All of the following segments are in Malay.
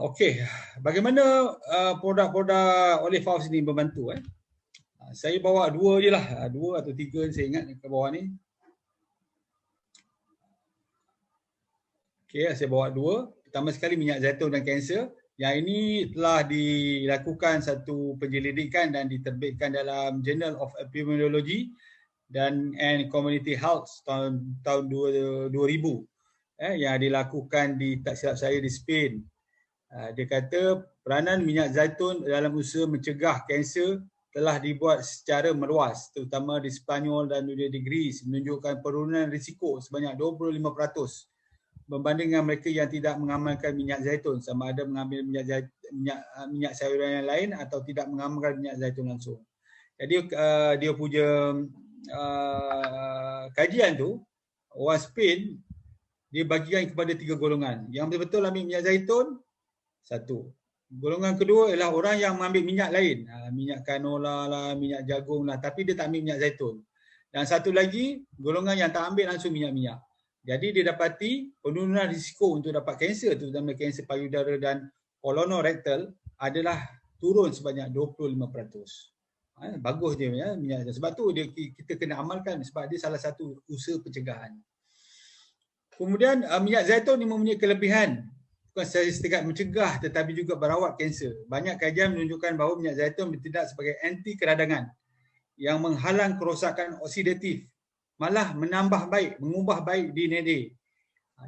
Okey, bagaimana produk-produk Olive House ini membantu? Saya bawa dua je lah, dua atau tiga saya ingat ke bawah ni. Okey, saya bawa dua. Pertama sekali minyak zaitun dan kanser. Yang ini telah dilakukan satu penyelidikan dan diterbitkan dalam Journal of Epidemiology and Community Health tahun 2000 yang dilakukan di, tak silap saya, di Spain. Dia kata peranan minyak zaitun dalam usaha mencegah kanser telah dibuat secara meluas, terutama di Sepanyol dan juga di Greece, menunjukkan penurunan risiko sebanyak 25% berbanding dengan mereka yang tidak mengamalkan minyak zaitun, sama ada mengambil minyak sayuran yang lain atau tidak mengamalkan minyak zaitun langsung. Jadi dia punya kajian tu, orang Spain dia bagikan kepada 3 golongan. Yang betul-betul ambil minyak zaitun, satu. Golongan kedua ialah orang yang mengambil minyak lain, minyak canola lah, minyak jagung lah, tapi dia tak ambil minyak zaitun. Dan satu lagi, golongan yang tak ambil langsung minyak-minyak. Jadi dia dapati penurunan risiko untuk dapat kanser, terutama kanser payudara dan colorectal adalah turun sebanyak 25%. Bagus dia ya, minyak. Sebab tu kita kena amalkan, sebab dia salah satu usaha pencegahan. Kemudian minyak zaitun ini mempunyai kelebihan, bukan sahaja setakat mencegah tetapi juga merawat kanser. Banyak kajian menunjukkan bahawa minyak zaitun bertindak sebagai anti keradangan yang menghalang kerosakan oksidatif, malah menambah baik, mengubah baik DNA.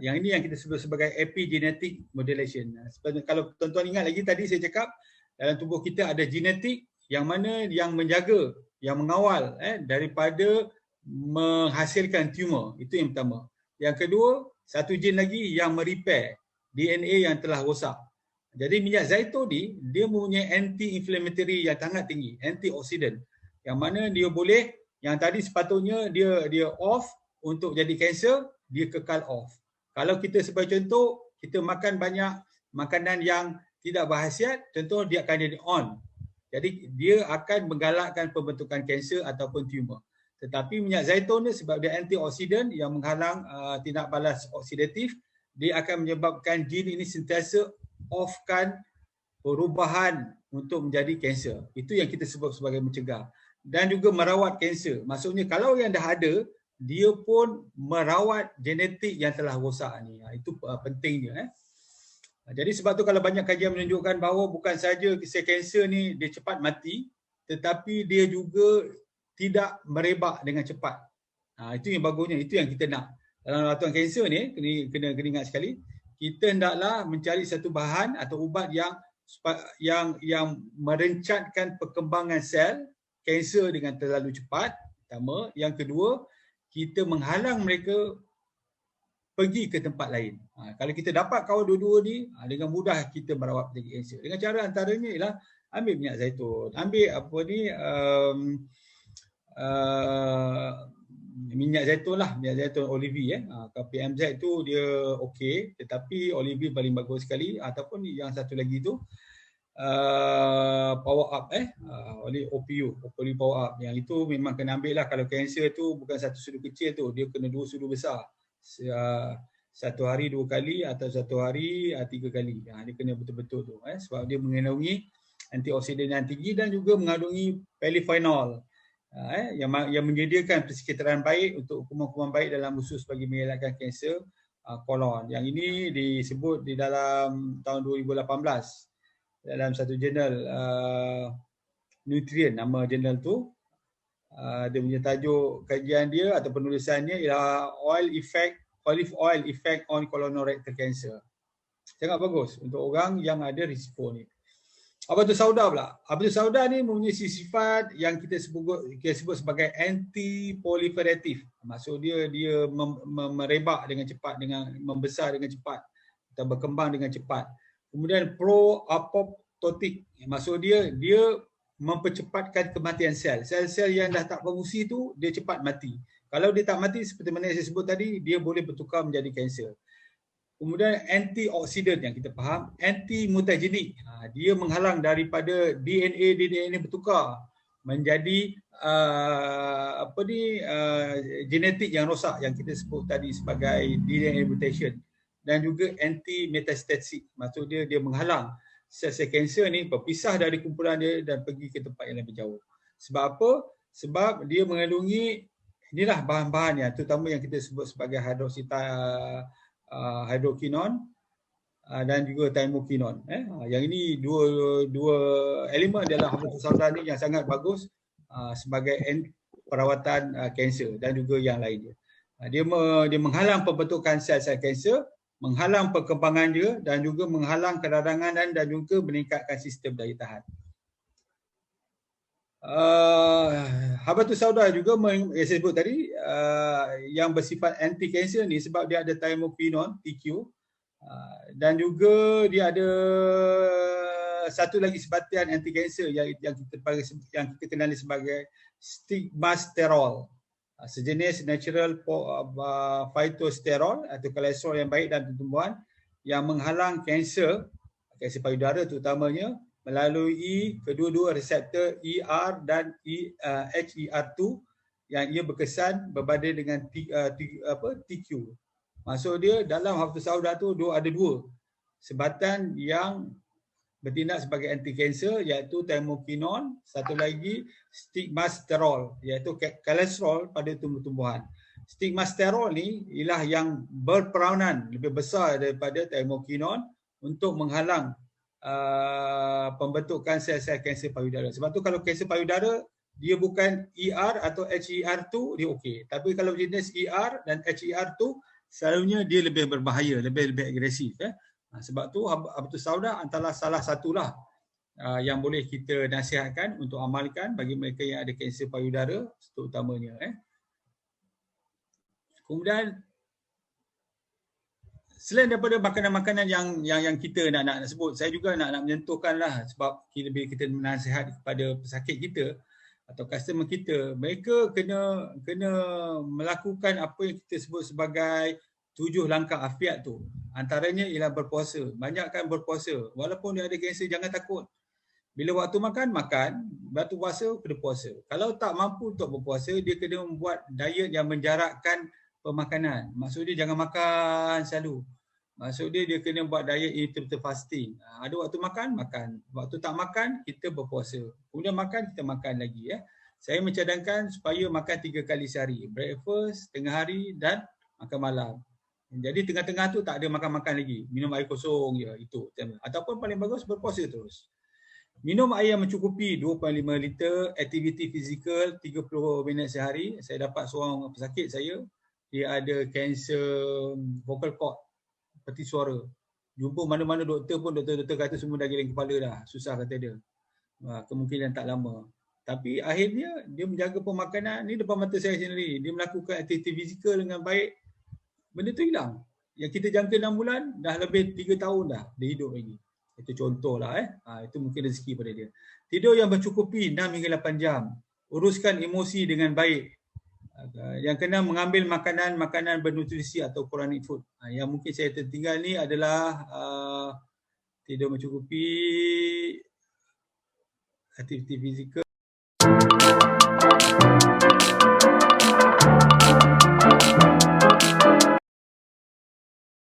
Yang ini yang kita sebut sebagai epigenetic modulation. Kalau tuan-tuan ingat lagi tadi saya cakap, dalam tubuh kita ada genetik yang mana yang menjaga, yang mengawal daripada menghasilkan tumor. Itu yang pertama. Yang kedua, satu gen lagi yang merepair DNA yang telah rosak. Jadi minyak zaitun ni dia mempunyai anti-inflammatory yang sangat tinggi, antioksidan. Yang mana dia boleh, yang tadi sepatutnya dia off untuk jadi kanser, dia kekal off. Kalau kita sebagai contoh, kita makan banyak makanan yang tidak berkhasiat, contoh dia akan jadi on. Jadi dia akan menggalakkan pembentukan kanser ataupun tumor. Tetapi minyak zaitun ni sebab dia antioksidan yang menghalang tindak balas oksidatif, dia akan menyebabkan gen ini sentiasa off-kan perubahan untuk menjadi kanser. Itu yang kita sebut sebagai mencegah. Dan juga merawat kanser. Maksudnya kalau yang dah ada, dia pun merawat genetik yang telah rosak ni. Itu pentingnya. Jadi sebab tu kalau banyak kajian menunjukkan bahawa bukan saja sel kanser ni dia cepat mati, tetapi dia juga tidak merebak dengan cepat. Itu yang bagusnya, itu yang kita nak. Dalam rawatan kanser ni, kena ingat sekali, kita hendaklah mencari satu bahan atau ubat yang merencatkan perkembangan sel kanser dengan terlalu cepat, pertama. Yang kedua, kita menghalang mereka pergi ke tempat lain. Kalau kita dapat kawal dua-dua ni, dengan mudah kita merawat penyakit kanser. Dengan cara antaranya ialah ambil minyak zaitun, ambil minyak zaitun lah, minyak zaitun olive. Kalau PMZ tu dia okey, tetapi olive paling bagus sekali. Ataupun yang satu lagi tu power up, OPU, Olive power up. Yang itu memang kena ambil lah. Kalau kanser tu bukan satu sudu kecil tu, dia kena 2 sudu besar. Satu hari 2 kali atau satu hari 3 kali. Dia kena betul-betul tu, sebab dia mengandungi antioksidan yang tinggi dan juga mengandungi polyphenol yang menyediakan persekitaran baik untuk kuman-kuman baik dalam usus bagi mengelakkan kanser kolon. Yang ini disebut di dalam tahun 2018 dalam satu jurnal Nutrient, nama jurnal tu. Dia punya tajuk kajian dia atau penulisannya ialah Olive Oil Effect on Colorectal Cancer. Sangat bagus untuk orang yang ada risiko ni. Habatus sauda pula. Habatus sauda ni mempunyai sifat yang kita sebut sebagai anti-proliferatif. Maksud dia merebak dengan cepat, dengan membesar dengan cepat atau berkembang dengan cepat. Kemudian pro-apoptotik. Maksud dia mempercepatkan kematian sel. Sel-sel yang dah tak berfungsi tu dia cepat mati. Kalau dia tak mati seperti mana yang saya sebut tadi, dia boleh bertukar menjadi kanser. Kemudian antioksidan yang kita faham, anti-mutagenik. Dia menghalang daripada DNA bertukar menjadi genetik yang rosak yang kita sebut tadi sebagai DNA mutation. dan juga anti-metastatic. Maksud dia menghalang sel-sel kanser ni berpisah dari kumpulan dia dan pergi ke tempat yang lebih jauh. Sebab apa? Sebab dia mengandungi inilah bahan-bahan yang terutama yang kita sebut sebagai hydroquinone dan juga thymoquinone. Yang ini dua elemen dalam habatus sauda ni yang sangat bagus sebagai perawatan kanser dan juga yang lainnya. Dia menghalang pembentukan sel-sel kanser, menghalang perkembangan dia dan juga menghalang keradangan dan juga meningkatkan sistem daya tahan. Habatus sauda juga yang saya sebut tadi yang bersifat anti kanser ni sebab dia ada thymoquinone TQ dan juga dia ada satu lagi sebatian anti kanser yang kita kenali sebagai stigmasterol, sejenis natural phytosterol atau kolesterol yang baik dalam tumbuhan yang menghalang kanser payudara terutamanya melalui kedua-dua reseptor ER dan HER2 yang ia berkesan berbanding dengan TQ. Maksud dia dalam habatus sauda tu ada dua sebatan yang bertindak sebagai anti kanser iaitu thymoquinone, satu lagi stigmasterol iaitu kolesterol pada tumbuh-tumbuhan. Stigmasterol ni ialah yang berperanan lebih besar daripada thymoquinone untuk menghalang pembentukan sel-sel kanser payudara. Sebab tu kalau kanser payudara dia bukan ER atau HER2 dia okey. Tapi kalau jenis ER dan HER2 selalunya dia lebih berbahaya, lebih agresif. Sebab tu habatus sauda antara salah satulah yang boleh kita nasihatkan untuk amalkan bagi mereka yang ada kanser payudara terutamanya. Kemudian selain daripada makanan-makanan yang kita nak sebut, saya juga nak menyentuhkanlah sebab kita menasihat kepada pesakit kita atau customer kita, mereka kena melakukan apa yang kita sebut sebagai 7 langkah afiat tu. Antaranya ialah berpuasa. Banyakkan berpuasa. Walaupun dia ada kanser, jangan takut. Bila waktu makan, waktu puasa, kena puasa. Kalau tak mampu untuk berpuasa, dia kena membuat diet yang menjarakkan pemakanan. Maksud dia jangan makan selalu. Maksud dia kena buat diet intermittent fasting. Ada waktu makan. Waktu tak makan, kita berpuasa. Kemudian makan, kita makan lagi. Saya mencadangkan supaya makan 3 kali sehari. Breakfast, tengah hari dan makan malam. Jadi tengah-tengah tu tak ada makan-makan lagi. Minum air kosong je itu. Ataupun paling bagus berpuasa terus. Minum air yang mencukupi 2.5 liter, aktiviti fizikal 30 minit sehari. Saya dapat seorang pesakit saya, dia ada kanser vocal cord, peti suara. Jumpa mana-mana doktor pun, doktor kata semua dah giling kepala dah. Susah kata dia. Kemungkinan tak lama. Tapi akhirnya dia menjaga pemakanan ni depan mata saya sendiri. Dia melakukan aktiviti fizikal dengan baik. Benda tu hilang. Yang kita jangka 6 bulan, dah lebih 3 tahun dah dia hidup lagi. Itu contohlah. Itu mungkin rezeki pada dia. Tidur yang mencukupi 6 hingga 8 jam. Uruskan emosi dengan baik. Yang kena mengambil makanan bernutrisi atau chronic food. Yang mungkin saya tertinggal ni adalah tidur mencukupi, aktiviti fizikal.